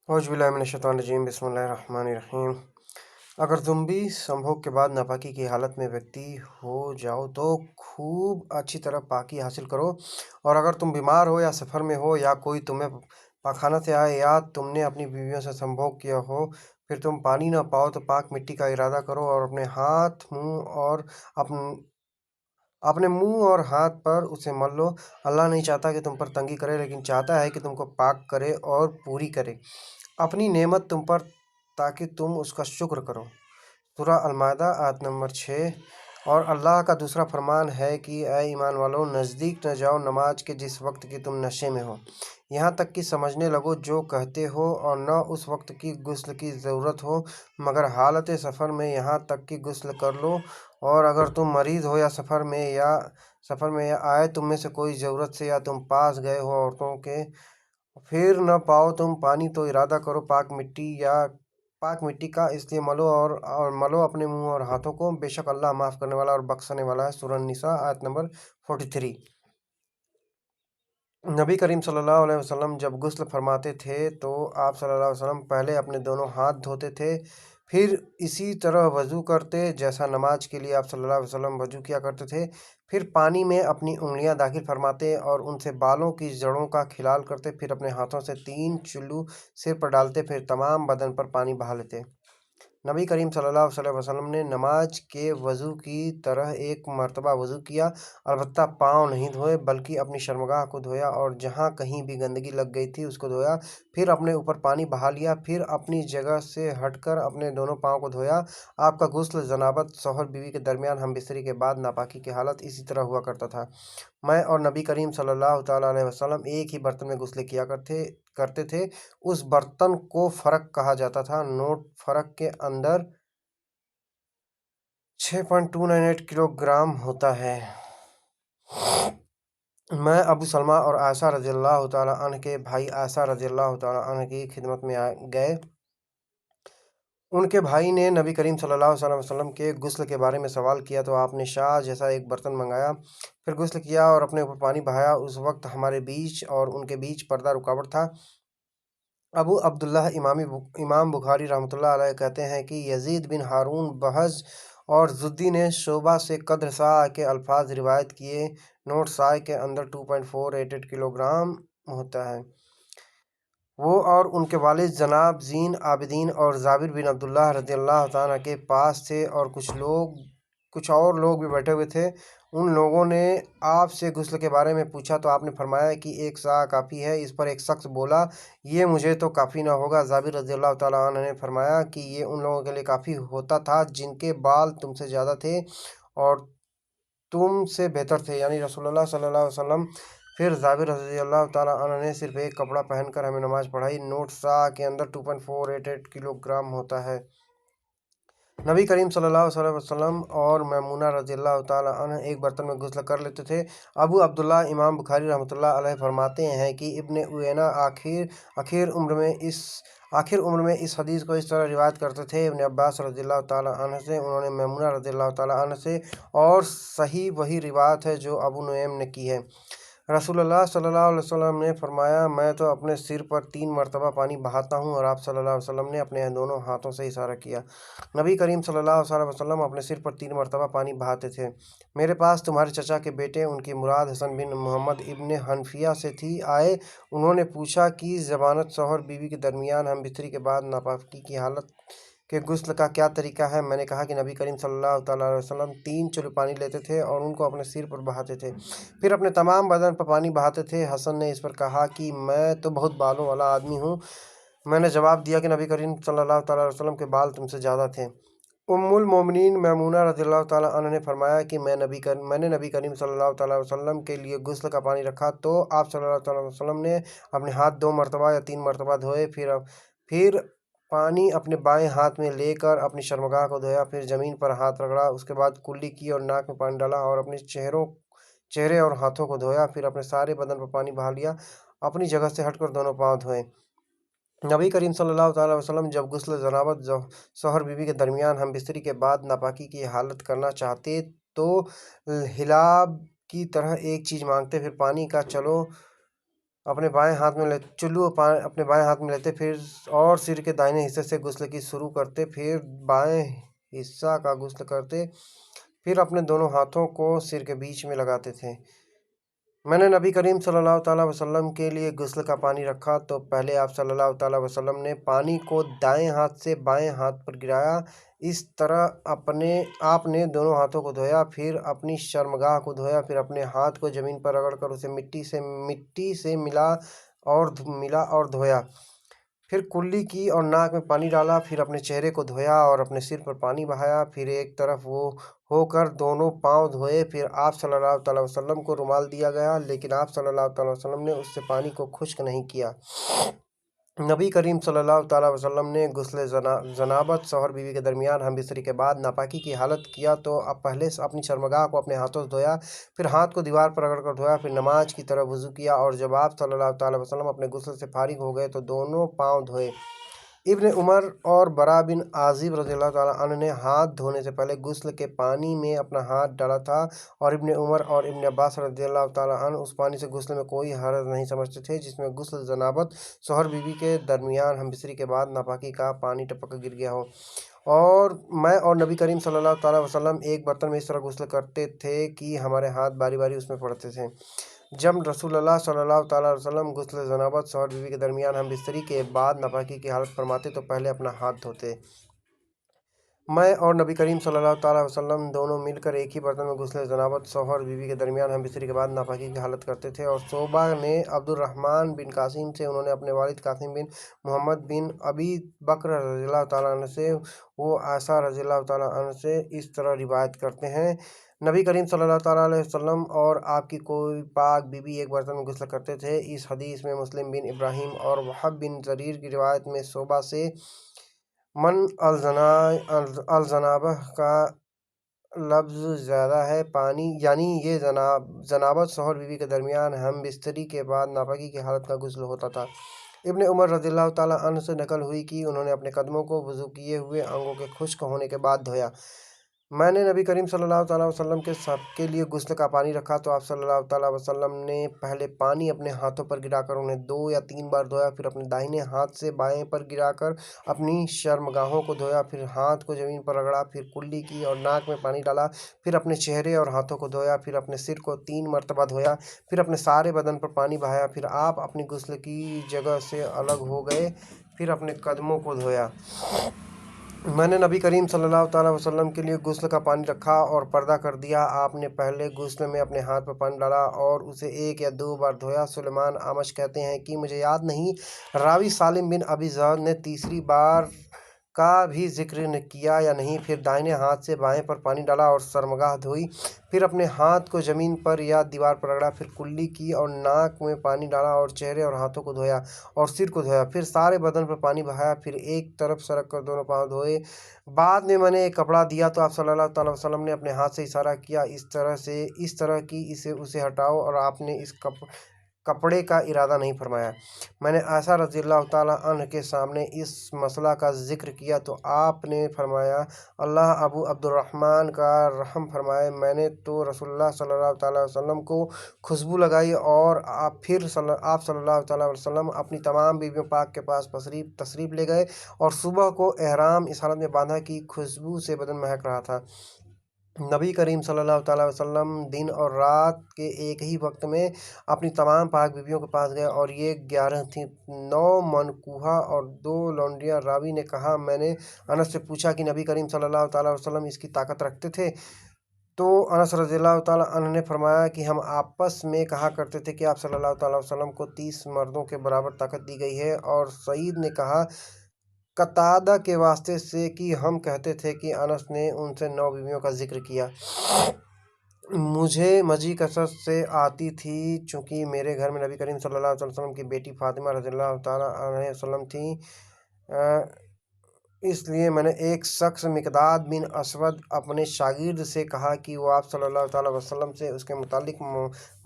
औज़ुबिल्लाहिमिनश्शैतानिर्रजीम बिस्मिल्लाहिर्रहमानिर्रहीम। अगर तुम भी संभोग के बाद नापाकी की हालत में व्यक्ति हो जाओ तो खूब अच्छी तरह पाकी हासिल करो। और अगर तुम बीमार हो या सफ़र में हो या कोई तुम्हें पाखाना से आए या तुमने अपनी बीवियों से संभोग किया हो, फिर तुम पानी ना पाओ तो पाक मिट्टी का इरादा करो और अपने मुंह और हाथ पर उसे मल लो। अल्लाह नहीं चाहता कि तुम पर तंगी करे, लेकिन चाहता है कि तुमको पाक करे और पूरी करे अपनी नेमत तुम पर, ताकि तुम उसका शुक्र करो। सूरह अल-माइदा आयत नंबर 6। और अल्लाह का दूसरा फरमान है कि ऐ ईमान वालों, नज़दीक न जाओ नमाज के जिस वक्त की तुम नशे में हो, यहाँ तक कि समझने लगो जो कहते हो, और न उस वक्त की गुस्ल की ज़रूरत हो मगर हालत सफ़र में, यहाँ तक कि गुस्ल कर लो। और अगर तुम मरीज़ हो या सफ़र में या आए तुम में से कोई ज़रूरत से, या तुम पास गए हो औरतों के, फिर न पाओ तुम पानी तो इरादा करो पाक मिट्टी का, इसलिए मलो अपने मुंह और हाथों को। बेशक अल्लाह माफ़ करने वाला और बख्शने वाला है। सूरह निसा आयत नंबर 43। नबी करीम सल्लल्लाहु अलैहि वसल्लम जब गुस्ल फरमाते थे तो आप सल्लल्लाहु अलैहि वसल्लम पहले अपने दोनों हाथ धोते थे, फिर इसी तरह वज़ू करते जैसा नमाज के लिए आप सल्लल्लाहु अलैहि वसल्लम वज़ू किया करते थे। फिर पानी में अपनी उंगलियां दाखिल फरमाते और उनसे बालों की जड़ों का खिलाल करते, फिर अपने हाथों से 3 चुल्लू सिर पर डालते, फिर तमाम बदन पर पानी बहा लेते। नबी करीम सल्लल्लाहु अलैहि वसल्लम ने नमाज के वज़ू की तरह एक मरतबा वज़ू किया, अलबत्ता पाँव नहीं धोए बल्कि अपनी शर्मगाह को धोया और जहाँ कहीं भी गंदगी लग गई थी उसको धोया, फिर अपने ऊपर पानी बहा लिया, फिर अपनी जगह से हटकर अपने दोनों पाँव को धोया। आपका गुस्ल जनाबत शौहर बीवी के दरमियान हम बिस्तरी के बाद नापाकी की हालत इसी तरह हुआ करता था। मैं और नबी करीम सल्लल्लाहु ताला अलैहि वसल्लम एक ही बर्तन में गुस्ल किया करते थे। उस बर्तन को फ़रक कहा जाता था। नोट: फ़रक के अंदर 6.298 किलोग्राम होता है। मैं अबू सलमा और आयशा रज़ियल्लाहु ताला अन्हा के भाई आयशा रज़ियल्लाहु ताला अन्हा की खिदमत में गए। उनके भाई ने नबी करीम सल्लल्लाहु अलैहि वसल्लम के गुस्ल के बारे में सवाल किया तो आपने शाह जैसा एक बर्तन मंगाया, फिर गुस्ल किया और अपने ऊपर पानी बहाया। उस वक्त हमारे बीच और उनके बीच पर्दा रुकावट था। अबू अब्दुल्लाह इमाम बुखारी रहमतुल्लाह अलैह कहते हैं कि यजीद बिन हारून बहज और ज़ुद्दी ने शोबा से कद्र सा के अल्फाज रिवायत किए। नोट: साय के अंदर 2.488 किलोग्राम होता है। वो और उनके वालिद जनाब ज़ीन आबिदीन और जाबिर बिन अब्दुल्लाह रज़ियल्लाहु ताला के पास थे, और कुछ और लोग भी बैठे हुए थे। उन लोगों ने आपसे गुस्ल के बारे में पूछा तो आपने फरमाया कि एक सा काफ़ी है। इस पर एक शख्स बोला, ये मुझे तो काफ़ी ना होगा। जाबिर रज़ियल्लाहु ताला अन्हु ने फरमाया कि ये उन लोगों के लिए काफ़ी होता था जिनके बाल तुमसे ज़्यादा थे और तुमसे बेहतर थे, यानी रसूलुल्लाह सल्लल्लाहु अलैहि वसल्लम। फिर जाबिर रज़ियल्लाहु ताला अन्हु ने सिर्फ एक कपड़ा पहनकर हमें नमाज पढ़ाई। नोट: सा के अंदर 2.488 किलोग्राम होता है। नबी करीम सल्लल्लाहु अलैहि वसल्लम और मैमूना रज़ियल्लाहु ताला अन्हा एक बर्तन में गुस्ल कर लेते थे। अबू अब्दुल्ला इमाम बुखारी रहमतुल्लाह अलैह फरमाते हैं कि इब्ने उयैना आखिर उम्र में इस हदीस को इस तरह रिवायत करते थे। इब्ने अब्बास रज़ियल्लाहु ताला अन्हु से, उन्होंने मैमूना रज़ियल्लाहु ताला अन्हा से, और सही वही रिवायत है जो अबू नुएम ने की है। रसूलुल्लाह सल्लल्लाहु अलैहि वसल्लम ने फरमाया, मैं तो अपने सिर पर 3 मरतबा पानी बहाता हूँ, और आप सल्लल्लाहु अलैहि वसल्लम ने अपने दोनों हाथों से इशारा किया। नबी करीम सल्लल्लाहु अलैहि वसल्लम अपने सिर पर 3 मरतबा पानी बहाते थे। मेरे पास तुम्हारे चचा के बेटे, उनकी मुराद हसन बिन मोहम्मद इब्ने हनफिया से थी, आए। उन्होंने पूछा कि ज़मानत शौहर बीवी के दरमियान हम बिस्तरी के बाद नापाकी की हालत के गुस्ल का क्या तरीका है। मैंने कहा कि नबी करीम सल्लल्लाहु ताला अलैहि वसल्लम 3 चुल्लू पानी लेते थे और उनको अपने सिर पर बहाते थे, फिर अपने तमाम बदन पर पानी बहाते थे। हसन ने इस पर कहा कि मैं तो बहुत बालों वाला आदमी हूँ। मैंने जवाब दिया कि नबी करीम सल्लल्लाहु ताला अलैहि वसल्लम के बाल तुमसे ज़्यादा थे। उम्मुल मोमिनीन मैमूना रज़ियल्लाहु ताला अन्हा ने फरमाया कि मैंने नबी करीम सल्लल्लाहु ताला अलैहि वसल्लम के लिए गुस्ल का पानी रखा तो आप सल्लल्लाहु ताला अलैहि वसल्लम ने अपने हाथ 2 मरतबा या 3 मरतबा धोए, फिर पानी अपने बाएं हाथ में लेकर अपनी शर्मगाह को धोया, फिर ज़मीन पर हाथ रगड़ा, उसके बाद कुल्ली की और नाक में पानी डाला और अपने चेहरे और हाथों को धोया, फिर अपने सारे बदन पर पानी बहा लिया। अपनी जगह से हटकर दोनों पाँव धोए। नबी करीम सल्लल्लाहु ताला अलैहि वसल्लम जब गुस्ल जनाबत शौहर बीवी के दरमियान हम बिस्तरी के बाद नापाकी की हालत करना चाहते तो हिलाब की तरह एक चीज़ मांगते, फिर पानी का चलो अपने बाएं हाथ में चुल्लू अपने बाएं हाथ में लेते, फिर और सिर के दाहिने हिस्से से गुस्ल की शुरू करते, फिर बाएं हिस्सा का गुस्ल करते, फिर अपने दोनों हाथों को सिर के बीच में लगाते थे। मैंने नबी करीम सल्लल्लाहु ताला वसल्लम के लिए गुस्ल का पानी रखा तो पहले आप सल्लल्लाहु ताला वसल्लम ने पानी को दाएं हाथ से बाएं हाथ पर गिराया। इस तरह आपने दोनों हाथों को धोया, फिर अपनी शर्मगाह को धोया, फिर अपने हाथ को ज़मीन पर रगड़कर उसे मिट्टी से मिला और धोया, फिर कुल्ली की और नाक में पानी डाला, फिर अपने चेहरे को धोया और अपने सिर पर पानी बहाया, फिर एक तरफ वो होकर दोनों पांव धोए। फिर आप सल्लल्लाहु अलैहि वसल्लम को रुमाल दिया गया, लेकिन आप सल्लल्लाहु अलैहि वसल्लम ने उससे पानी को खुश्क नहीं किया। नबी करीम सल्लल्लाहु अलैहि वसल्लम ने गुस्ल जनाबत शौहर बीवी के दरमियान हम बिस्तरी के बाद नापाकी की हालत किया तो अब पहले अपनी शर्मगाह को अपने हाथों से धोया, फिर हाथ को दीवार पर रगड़कर धोया, फिर नमाज की तरह वुज़ू किया, और जब आप सल्लल्लाहु अलैहि वसल्लम अपने गुस्ल से फारिग हो गए तो दोनों पाँव धोए। इब्न उमर और बरा बिन आजिब रज़ियल्लाहु ताला अन्हु ने हाथ धोने से पहले गुस्ल के पानी में अपना हाथ डाला था, और इब्न उमर और इब्न अब्बास रज़ियल्लाहु ताला अन्हु उस पानी से गुस्ल में कोई हरज नहीं समझते थे जिसमें गुस्ल जनाबत शौहर बीवी के दरमियान हमबिस्तरी के बाद नापाकी का पानी टपक गिर गया हो। और मैं और नबी करीम सल्लल्लाहु ताला वसल्लम एक बर्तन में इस तरह गुस्ल करते थे कि हमारे हाथ बारी बारी उसमें पड़ते थे। जब रसूलुल्लाह सल्लल्लाहु ताला अलैहि वसल्लम गुस्ल जनाबत शौहर बीवी के दरमियान हम बिस्तरी के बाद नापाकी की हालत फरमाते तो पहले अपना हाथ धोते। मैं और नबी करीम सल्लल्लाहु ताला अलैहि वसल्लम दोनों मिलकर एक ही बर्तन में गुस्ल जनाबत शौहर बीवी के दरमियान हम बिस्तरी के बाद नापाकी की हालत करते थे। और शोबा ने अब्दुर्रहमान बिन कासिम से, उन्होंने अपने वालिद कासिम बिन मोहम्मद बिन अबी बकर रज़ियल्लाहु ताला अन्हु से, वो आयशा रज़ियल्लाहु ताला अन्हा से इस तरह रिवायत करते हैं, नबी करीम सल्लल्लाहु ताला अलैहि वसल्लम और आपकी कोई पाक बीबी एक बर्तन में गुस्ल करते थे। इस हदीस में मुस्लिम बिन इब्राहिम और वहब बिन जरीर की रिवायत में शोबा से मन अलजनाबह का लफ्ज़ ज़्यादा है, पानी यानी ये जनाबत शौहर बीवी के दरमियान हम बिस्तरी के बाद नापाकी की हालत का गुस्ल होता था। इब्न उमर रज़ियल्लाहु ताला अन्हु से नकल हुई कि उन्होंने अपने कदमों को वुज़ू किए हुए अंगों के खुश्क होने के बाद धोया। मैंने नबी करीम सल्लल्लाहु ताला वसल्लम के लिए गुस्ल का पानी रखा तो आप सल्लल्लाहु ताला वसल्लम ने पहले पानी अपने हाथों पर गिराकर उन्हें 2 या 3 बार धोया, फिर अपने दाहिने हाथ से बाएं पर गिराकर अपनी शर्मगाहों को धोया, फिर हाथ को ज़मीन पर रगड़ा, फिर कुल्ली की और नाक में पानी डाला, फिर अपने चेहरे और हाथों को धोया, फिर अपने सिर को 3 मरतबा धोया, फिर अपने सारे बदन पर पानी बहाया, फिर आप अपनी गुस्ल की जगह से अलग हो गए, फिर अपने कदमों को धोया। मैंने नबी करीम सल्लल्लाहु ताला वसल्लम के लिए गुस्ल का पानी रखा और पर्दा कर दिया। आपने पहले गुस्ल में अपने हाथ पर पानी डाला और उसे 1 या 2 बार धोया। सुलेमान आमश कहते हैं कि मुझे याद नहीं, रावी सालिम बिन अबी ज़र ने तीसरी बार का भी जिक्र न किया या नहीं। फिर दाहिने हाथ से बाएं पर पानी डाला और शर्मगाह धोई, फिर अपने हाथ को ज़मीन पर या दीवार पर रगड़ा, फिर कुल्ली की और नाक में पानी डाला और चेहरे और हाथों को धोया और सिर को धोया, फिर सारे बदन पर पानी बहाया, फिर एक तरफ सरक कर दोनों पाँव धोए। बाद में मैंने एक कपड़ा दिया तो आप सल्लल्लाहु अलैहि वसल्लम ने अपने हाथ से इशारा किया इस तरह की उसे हटाओ, और आपने इस कपड़े का इरादा नहीं फरमाया। मैंने आयशा रज़ियल्लाहु ताला अन्हा के सामने इस मसला का जिक्र किया तो आपने फरमाया, अल्लाह अबू अब्दुर्रहमान का रहम फरमाए, मैंने तो रसूलुल्लाह सल्लल्लाहु ताला अलैहि वसल्लम को खुशबू लगाई और आप सल्लल्लाहु ताला अलैहि वसल्लम अपनी तमाम बीवियों पाक के पास तशरीफ़ ले गए और सुबह को एहराम इस हालत में बांधा कि खुशबू से बदन महक रहा था। नबी करीम सल्लल्लाहु ताला अलैहि वसल्लम दिन और रात के एक ही वक्त में अपनी तमाम पाक बीवियों के पास गए और ये 11 थीं, 9 मनकूहा और 2 लौंडियाँ। रावी ने कहा, मैंने अनस से पूछा कि नबी करीम सल्लल्लाहु ताला अलैहि वसल्लम इसकी ताकत रखते थे? तो अनस रज़ियल्लाहु ताला अन्हु ने फरमाया कि हम आपस में कहा करते थे कि आप सल्लल्लाहु ताला अलैहि वसल्लम को 30 मर्दों के बराबर ताकत दी गई है। और सईद ने कहा कतादा के वास्ते से कि हम कहते थे कि अनस ने उनसे 9 बीवियों का जिक्र किया। मुझे मजी कसरत से आती थी, चूँकि मेरे घर में नबी करीम सल्लल्लाहु अलैहि वसल्लम की बेटी फातिमा रज़ियल्लाहु ताला अन्हा वसल्लम थी। इसलिए मैंने एक शख्स मिक़दाद बिन असवद अपने शागिर्द से कहा कि वो आप सल्लल्लाहु ताला अलैहि वसल्लम से उसके मुतालिक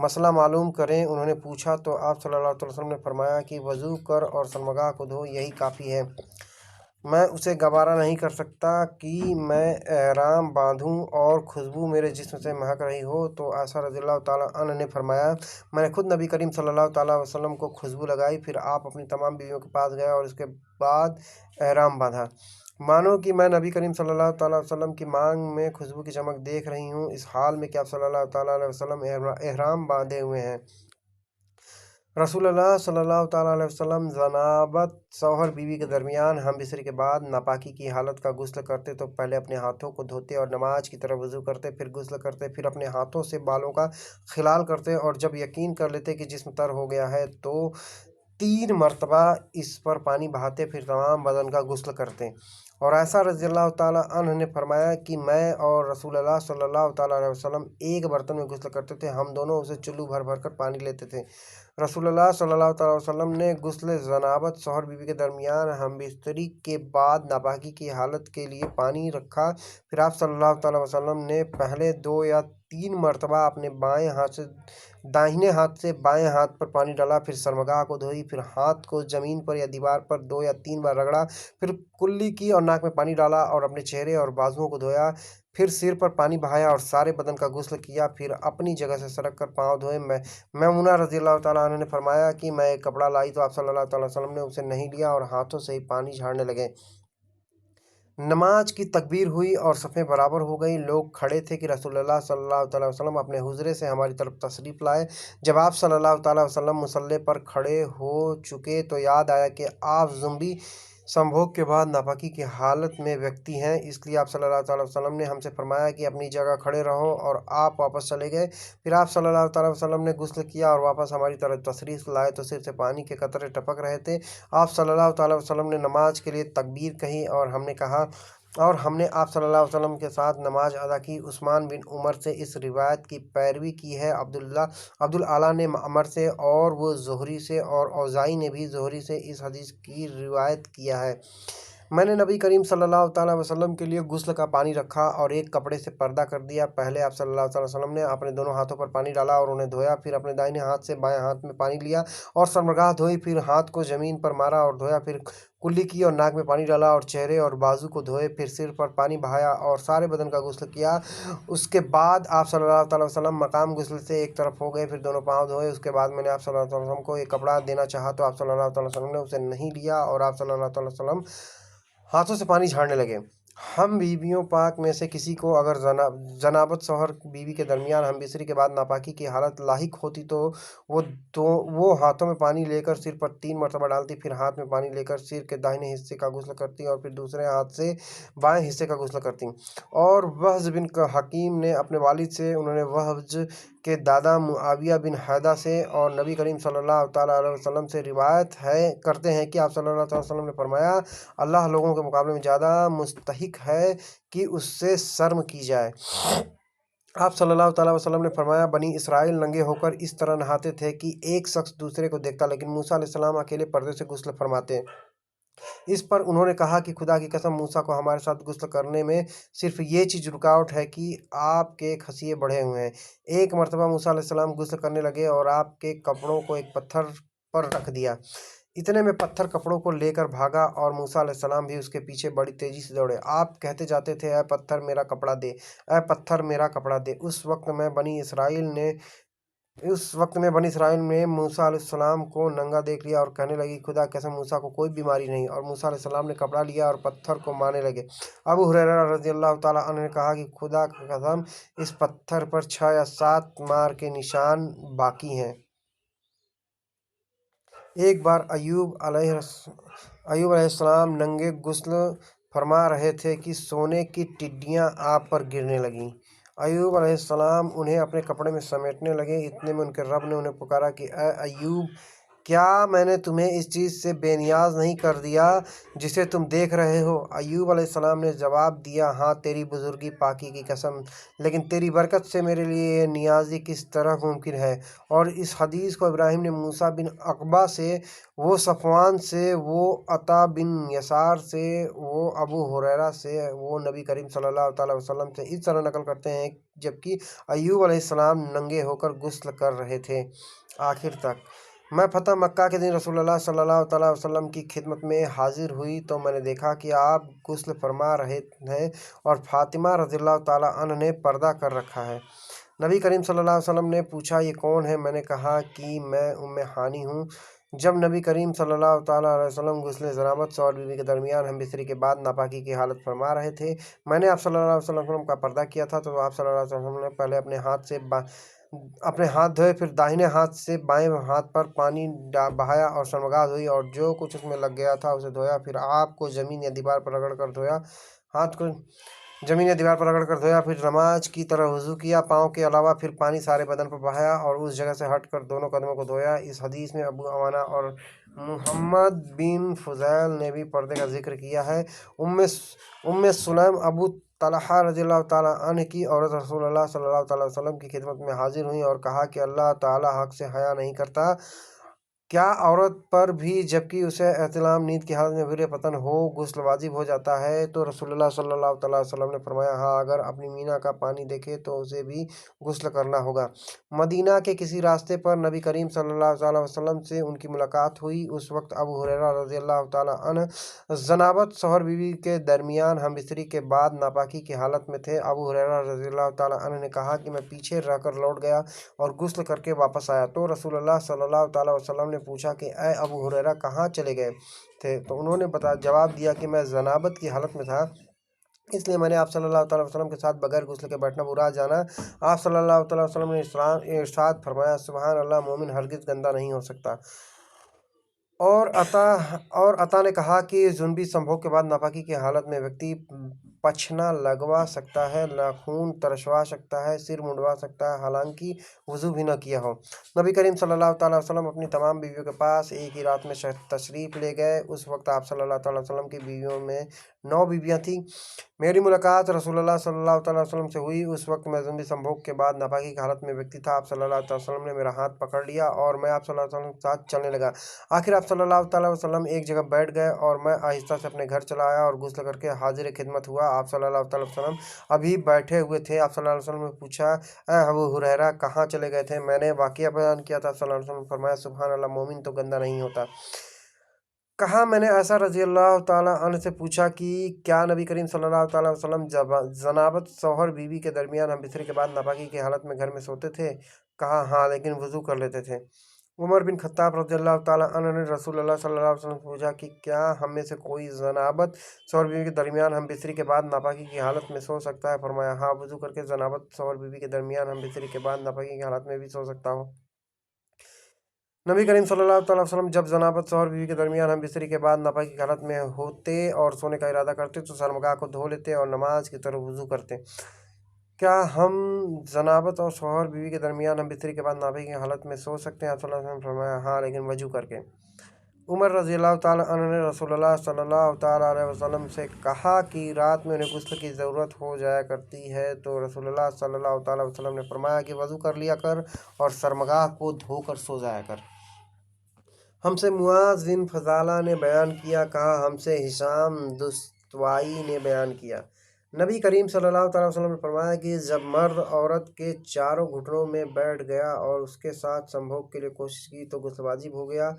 मसला मालूम करें। उन्होंने पूछा तो आप सल्लल्लाहु अलैहि वसल्लम ने फरमाया कि वज़ू कर और शर्मगाह को धो, यही काफ़ी है। मैं उसे गवारा नहीं कर सकता कि मैं एहराम बांधूं और खुशबू मेरे जिस्म से महक रही हो। तो आयशा रज़ियल्लाहु ताला अन्हा ने फरमाया, मैंने खुद नबी करीम सल्लल्लाहु ताला अलैहि वसल्लम को खुशबू लगाई। फिर आप अपनी तमाम बीवियों के पास गए और उसके बाद एहराम बांधा। मानो कि मैं नबी करीम सल्लल्लाहु ताला अलैहि वसल्लम की मांग में खुशबू की चमक देख रही हूँ, इस हाल में कि आप सल्लल्लाहु ताला अलैहि वसल्लम एहराम बांधे हुए हैं। रसूलुल्लाह सल्लल्लाहु ताला अलैहि वसल्लम जनाबत शौहर बीवी के दरमियान हम बिस्तरे के बाद नापाकी की हालत का गुस्ल करते तो पहले अपने हाथों को धोते और नमाज की तरफ वज़ू करते, फिर गुस्ल करते, फिर अपने हाथों से बालों का खिलाल करते और जब यकीन कर लेते कि जिस्म तर हो गया है तो 3 मरतबा इस पर पानी बहाते, फिर तमाम बदन का गुस्ल करते। और आयशा रज़ियल्लाहु ताला अन्हा ने फरमाया कि मैं और रसूलुल्लाह सल्लल्लाहु ताला अलैहि वसल्लम एक बर्तन में गुस्ल करते थे, हम दोनों उसे चुल्लू भर भर कर पानी लेते थे। रसूलुल्लाह सल्लल्लाहु ताला अलैहि वसल्लम ने गुस्ल जनाबत शौहर बीवी के दरमियान हम बिस्तरी के बाद नापाकी की हालत के लिए पानी रखा। फिर आप सल्लल्लाहु ताला अलैहि वसल्लम ने पहले 2 या 3 मरतबा अपने बाएं हाथ से दाहिने हाथ से बाएं हाथ पर पानी डाला, फिर शर्मगाह को धोई, फिर हाथ को ज़मीन पर या दीवार पर 2 या 3 बार रगड़ा, फिर कुल्ली की और नाक में पानी डाला और अपने चेहरे और बाजुओं को धोया, फिर सिर पर पानी बहाया और सारे बदन का गुस्ल किया, फिर अपनी जगह से सरक कर पाँव धोए। मैमुना रज़ियल्लाहु ताला अन्हा ने फरमाया कि मैं एक कपड़ा लाई तो आप सल्लल्लाहु ताला अलैहि वसल्लम ने उसे नहीं लिया और हाथों से ही पानी झाड़ने लगे। नमाज की तकबीर हुई और सफ़ें बराबर हो गई। लोग खड़े थे कि रसूलुल्लाह सल्लल्लाहु ताला अलैहि वसल्लम अपने हुजरे से हमारी तरफ तशरीफ़ लाए। जब आप सल्लल्लाहु ताला अलैहि वसल्लम मुसल्ले पर खड़े हो चुके तो याद आया कि आप ज़ुम्बी संभोग के बाद नापाकी की हालत में व्यक्ति हैं, इसलिए आप सल्लल्लाहु ताला अलैहि वसल्लम ने हमसे फरमाया कि अपनी जगह खड़े रहो और आप वापस चले गए। फिर आप सल्लल्लाहु ताला अलैहि वसल्लम ने गुस्ल किया और वापस हमारी तरफ तशरीफ़ लाए तो सिर से पानी के कतरे टपक रहे थे। आप सल्लल्लाहु ताला अलैहि वसल्लम ने नमाज के लिए तकबीर कही और हमने आप सल्लल्लाहु अलैहि वसल्लम के साथ नमाज अदा की। उस्मान बिन उमर से इस रिवायत की पैरवी की है। अब्दुल आला ने अमर से और वो ज़ुहरी से और औज़ाई ने भी ज़ुहरी से इस हदीस की रिवायत किया है। मैंने नबी करीम सल्लल्लाहु ताला अलैहि वसल्लम के लिए गुस्ल का पानी रखा और एक कपड़े से पर्दा कर दिया। पहले आप सल्लल्लाहु ताला अलैहि वसल्लम ने अपने दोनों हाथों पर पानी डाला और उन्हें धोया, फिर अपने दाहिने हाथ से बाएं हाथ में पानी लिया और शर्मगाह धोई, फिर हाथ को ज़मीन पर मारा और धोया, फिर कुल्ली की और नाक में पानी डाला और चेहरे और बाजू को धोए, फिर सिर पर पानी बहाया और सारे बदन का गुस्ल किया। उसके बाद आप सल्लल्लाहु ताला अलैहि वसल्लम मकाम गुस्ल से एक तरफ हो गए, फिर दोनों पाँव धोए। उसके बाद मैंने आप सल्लल्लाहु ताला अलैहि वसल्लम को एक कपड़ा देना चाहा तो आप सल्लल्लाहु ताला अलैहि वसल्लम ने उसे नहीं लिया और आप सल्लल्लाहु ताला अलैहि वसल्लम हाथों से पानी झाड़ने लगे। हम बीवियों पाक में से किसी को अगर जनाबत शौहर बीवी के दरमियान हम बिस्तरी के बाद नापाकी की हालत लाहिक होती तो वो हाथों में पानी लेकर सिर पर 3 मरतबा डालती, फिर हाथ में पानी लेकर सिर के दाहिने हिस्से का गुस्ल करती और फिर दूसरे हाथ से बाएं हिस्से का गुस्ल करती। और वहज बिन हकीम ने अपने वालिद से, उन्होंने वहज के दादा मुआविया बिन हैदा से और नबी करीम सल्लल्लाहु ताला अलैहि वसल्लम से रिवायत करते हैं कि आप सल्लल्लाहु ताला अलैहि वसल्लम ने फरमाया, अल्लाह लोगों के मुकाबले में ज़्यादा मुस्तहिक है कि उससे शर्म की जाए। आप सल्लल्लाहु ताला अलैहि वसल्लम ने फरमाया, बनी इसराइल नंगे होकर इस तरह नहाते थे कि एक शख्स दूसरे को देखता, लेकिन मूसा अलैहिस्सलाम अकेले पर्दे से गुस्ल फरमाते। इस पर उन्होंने कहा कि खुदा की कसम, मूसा को हमारे साथ गुस्ल करने में सिर्फ ये चीज़ रुकावट है कि आपके खसिये बढ़े हुए हैं। एक मरतबा मूसा अलैहिस्सलाम गुस्ल करने लगे और आपके कपड़ों को एक पत्थर पर रख दिया। इतने में पत्थर कपड़ों को लेकर भागा और मूसा अलैहिस्सलाम भी उसके पीछे बड़ी तेजी से दौड़े। आप कहते जाते थे, ऐ पत्थर मेरा कपड़ा दे, ऐ पत्थर मेरा कपड़ा दे। उस वक्त में बनी इसराइल में मूसा अलैहिस्सलाम को नंगा देख लिया और कहने लगी, खुदा की कसम, मूसा को कोई बीमारी नहीं। और मूसा अलैहिस्सलाम ने कपड़ा लिया और पत्थर को मारने लगे। अबू हुरैरा रज़ियल्लाहु ताला अन्हु ने कहा कि खुदा की कसम, इस पत्थर पर 6 या 7 मार के निशान बाकी हैं। एक बार अय्यूब अलैहिस्सलाम नंगे गुस्ल फरमा रहे थे कि सोने की टिड्डियाँ आप पर गिरने लगीं। अय्यूब अलैहिस्सलाम उन्हें अपने कपड़े में समेटने लगे। इतने में उनके रब ने उन्हें पुकारा कि ऐ अय्यूब, क्या मैंने तुम्हें इस चीज़ से बेनियाज नहीं कर दिया जिसे तुम देख रहे हो? अय्यूब अलैहिस्सलाम ने जवाब दिया, हाँ तेरी बुजुर्गी पाकी की कसम, लेकिन तेरी बरकत से मेरे लिए ये नियाज़ी किस तरह मुमकिन है। और इस हदीस को इब्राहिम ने मूसा बिन अकबा से, वो सफ़वान से, वो अता बिन यसार से, वो अबू हुरैरा से, वो नबी करीम सल्लल्लाहु ताला अलैहि वसल्लम से इस तरह नकल करते हैं जबकि अय्यूब अलैहिस्सलाम नंगे होकर गुस्ल कर रहे थे। आखिर तक मैं फ़तह मक्का के दिन रसूलुल्लाह सल्लल्लाहु अलैहि वसल्लम की खिदमत में हाजिर हुई तो मैंने देखा कि आप गुस्ल फरमा रहे हैं और फ़ातिमा रज़ियल्लाहु ताला अन्हा ने पर्दा कर रखा है। नबी करीम सल्लल्लाहु अलैहि वसल्लम ने पूछा, ये कौन है? मैंने कहा कि मैं उम्मे हानी हूँ। जब नबी करीम सल्लल्लाहु ताला अलैहि वसल्लम गुस्ल जनाबत सौर बीवी के दरमियान हम बिस्तरी के बाद नापाकी की हालत फरमा रहे थे, मैंने आप सल्लल्लाहु अलैहि वसल्लम का पर्दा किया था। तो आप सल्लल्लाहु अलैहि वसल्लम ने पहले अपने हाथ धोए, फिर दाहिने हाथ से बाएं हाथ पर पानी बहाया और शर्मगाह धोई और जो कुछ उसमें लग गया था उसे धोया। फिर आपको ज़मीन या दीवार पर रगड़ कर धोया, हाथ को ज़मीन या दीवार पर रगड़ कर धोया। फिर नमाज की तरह वज़ू किया, पाँव के अलावा फिर पानी सारे बदन पर बहाया और उस जगह से हटकर दोनों कदमों को धोया। इस हदीस में अबू अवाना और मुहम्मद बिन फुज़ैल ने भी पर्दे का जिक्र किया है। उम्मे सुलैम अबू तलहा रज़ियल्लाहु ताला अन्ह की औरत रसूलुल्लाह सल्लल्लाहु अलैहि वसल्लम की खिदमत में हाजिर हुई और कहा कि अल्लाह ताला हक से हया नहीं करता क्या औरत पर भी जबकि उसे एहतिलाम नींद की हालत में वीर्य पतन हो गुस्ल वाजिब हो जाता है? तो रसूलुल्लाह सल्लल्लाहु अलैहि वसल्लम ने फरमाया, हाँ, अगर अपनी मीना का पानी देखे तो उसे भी गुस्ल करना होगा। मदीना के किसी रास्ते पर नबी करीम सल्लल्लाहु अलैहि वसल्लम से उनकी मुलाकात हुई। उस वक्त अबू हुरैरा रज़ियल्लाहु ताला अन्हु जनाबत शौहर बीवी के दरमियान हम बिस्तरी के बाद नापाकी की हालत में थे। अबू हुरैरा रज़ियल्लाहु ताला अन्हु ने कहा कि मैं पीछे रहकर लौट गया और गुस्ल करके वापस आया। तो रसूलुल्लाह सल्लल्लाहु अलैहि वसल्लम ने पूछा कि ऐ अबू हुरैरा, कहाँ चले गए थे? तो उन्होंने जवाब दिया कि मैं जनाबत की हालत में था, इसलिए मैंने आप सल्लल्लाहु अलैहि वसल्लम के साथ बगैर गुस्ल के बैठना बुरा जाना। आप सल्लल्लाहु अलैहि वसल्लम ने इरशाद फरमाया, सुभान अल्लाह, मोमिन हरगिज़ गंदा नहीं हो सकता। और अता ने कहा कि जुनबी संभोग के बाद नापाकी की हालत में व्यक्ति पछना लगवा सकता है, नाखून तरशवा सकता है, सिर मुंडवा सकता है, हालांकि वज़ू भी न किया हो। नबी करीम सल्लल्लाहु अलैहि वसल्लम अपनी तमाम बीवियों के पास एक ही रात में तशरीफ़ ले गए। उस वक्त आप सल्लल्लाहु अलैहि वसल्लम की बीवियों में 9 बीवियाँ थीं। मेरी मुलाकात रसूलुल्लाह सल्लल्लाहु अलैहि वसल्लम से हुई। उस वक्त मैं जुनबी संभोग के बाद नापाकी की हालत में व्यक्ति था। आप सल्लल्लाहु अलैहि वसल्लम ने मेरा हाथ पकड़ लिया और मैं आप सल्लल्लाहु अलैहि वसल्लम के साथ चलने लगा। आखिर आप सल्लल्लाहु अलैहि वसल्लम एक जगह बैठ गए और मैं आहिस्ता से अपने घर चला आया और गुस्ल करके हाजिर खिदमत हुआ। आप सल्लल्लाहु अलैहि वसल्लम अभी बैठे हुए थे। आप सल्लल्लाहु अलैहि वसल्लम ने पूछा, ऐ अबू हुरैरा, कहाँ चले गए थे? मैंने वाक़िया बयान किया था। सल्लल्लाहु अलैहि वसल्लम ने फरमाया, सुभान अल्लाह, मोमिन तो गंदा नहीं होता। कहा, मैंने ऐसा रज़ियल्लाहु ताला अन्हु से पूछा कि क्या नबी करीम सल्लल्लाहु अलैहि वसल्लम जनाबत शौहर बीवी के दरमियान हम बिस्तरे के बाद नापाकी की हालत में घर में सोते थे? कहा, हाँ, लेकिन वज़ू कर लेते थे। उमर बिन खत्ताब रज़ियल्लाहु ताला अन्हु ने रसूलुल्लाह सल्लल्लाहु अलैहि वसल्लम से पूछा कि क्या हम में से कोई जनाबत शौहर बीवी के दरमियान हम बिस्तरी के बाद नापाकी की हालत में सो सकता है? फरमाया, हाँ, वज़ू करके जनाबत शौहर बीवी के दरमियान हम बिस्तरी के बाद नापाकी की हालत में भी सो सकता हो। नबी करीम सल्लल्लाहु अलैहि वसल्लम जब जनाबत शौहर बीवी के दरमियान हम बिस्तरी के बाद नापाकी की हालत में होते और सोने का इरादा करते तो शर्मगाह को धो लेते और नमाज की तरफ वज़ू करते। क्या हम जनाबत और शौहर बीवी के दरमियान हम बिस्तरी के बाद नापाकी की हालत में सो सकते हैं? आप सल्लल्लाहु अलैहि वसल्लम ने फरमाया, हाँ, लेकिन वजू करके। उमर रज़ियल्लाहु ताला अन्हु ने रसूलुल्लाह सल्लल्लाहु ताला अलैहि वसल्लम से कहा कि रात में उन्हें गुस्ल की ज़रूरत हो जाया करती है। तो रसूलुल्लाह सल्लल्लाहु ताला अलैहि वसल्लम ने फरमाया कि वज़ू कर लिया कर और शर्मगाह को धोकर सो जाया कर। हमसे मुआज़ बिन फ़ज़ाला ने बयान किया, कहा हमसे हिशाम दुस्तवाई ने बयान किया। नबी करीम सल्लल्लाहु अलैहि वसल्लम ने फरमाया कि जब मर्द औरत के चारों घुटनों में बैठ गया और उसके साथ संभोग के लिए कोशिश की तो गुस्ल वाजिब हो गया।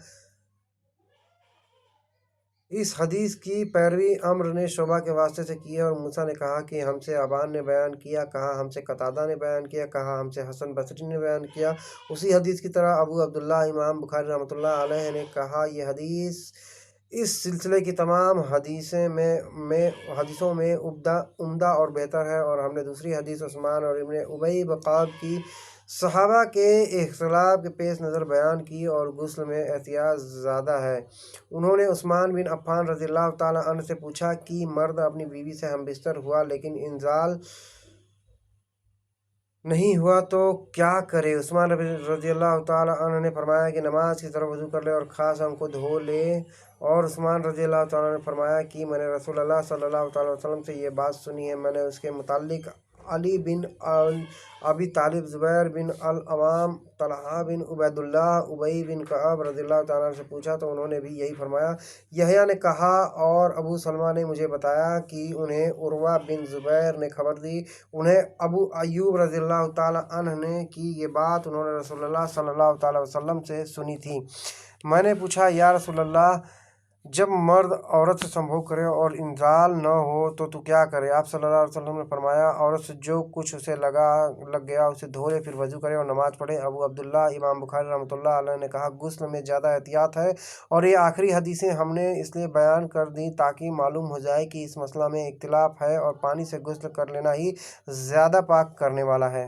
इस हदीस की पैरवी अम्र ने शोबा के वास्ते से की है और मूसा ने कहा कि हमसे अबान ने बयान किया, कहा हमसे कतादा ने बयान किया, कहा हमसे हसन बसरी ने बयान किया। उसी हदीस की तरह अबू अब्दुल्लाह इमाम बुखारी रहमतुल्लाह अलैह ने कहा, यह हदीस इस सिलसिले की तमाम हदीसों में उम्दा और बेहतर है। और हमने दूसरी हदीस उस्मान और इब्न उबई बक़ाब की सहाबा के इख्तिलाफ के पेश नज़र बयान की और गुस्ल में एहतियात ज़्यादा है। उन्होंने उस्मान बिन अफ़्फ़ान रज़ियल्लाहु ताला अन्हु से पूछा कि मर्द अपनी बीवी से हम बिस्तर हुआ लेकिन इंजाल नहीं हुआ तो क्या करे? उस्मान रज़ियल्लाहु ताला अन्हु ने फरमाया कि नमाज की तरफ वज़ू कर ले और ख़ास अंग को धो ले। और उस्मान रज़ियल्लाहु ताला ने फरमाया कि मैंने रसूलुल्लाह सल्लल्लाहु अलैहि वसल्लम से ये बात सुनी है, मैंने उसके मुताल्लिक अली बिन अबी तालिब, ज़ुबैर बिन अल-अवाम, तलहा बिन उबैदुल्लाह, उबई बिन कअब रज़ियल्लाहु ताला अन्हु से पूछा तो उन्होंने भी यही फरमाया। यहया ने कहा और अबू सलमा ने मुझे बताया कि उन्हें उर्वा बिन ज़ुबैर ने खबर दी, उन्हें अबू अय्यूब रज़ियल्लाहु ताला अन्हु ने कि ये बात उन्होंने रसूलुल्लाह सल्लल्लाहु ताला वसल्लम से सुनी थी। मैंने पूछा, या रसूलल्लाह, जब मर्द औरत से संभोग करे और इंजाल न हो तो तू क्या करे? आप सल्लल्लाहु अलैहि वसल्लम ने फरमाया, औरत से जो कुछ उसे लग गया उसे धो ले, फिर वजू करे और नमाज पढ़े। अबू अब्दुल्ला इमाम बुखारी रहमतुल्लाह अलैह ने कहा, गुस्ल में ज़्यादा एहतियात है। और ये आखिरी हदीसें हमने इसलिए बयान कर दी ताकि मालूम हो जाए कि इस मसला में इख्तिलाफ है और पानी से गुस्ल कर लेना ही ज़्यादा पाक करने वाला है।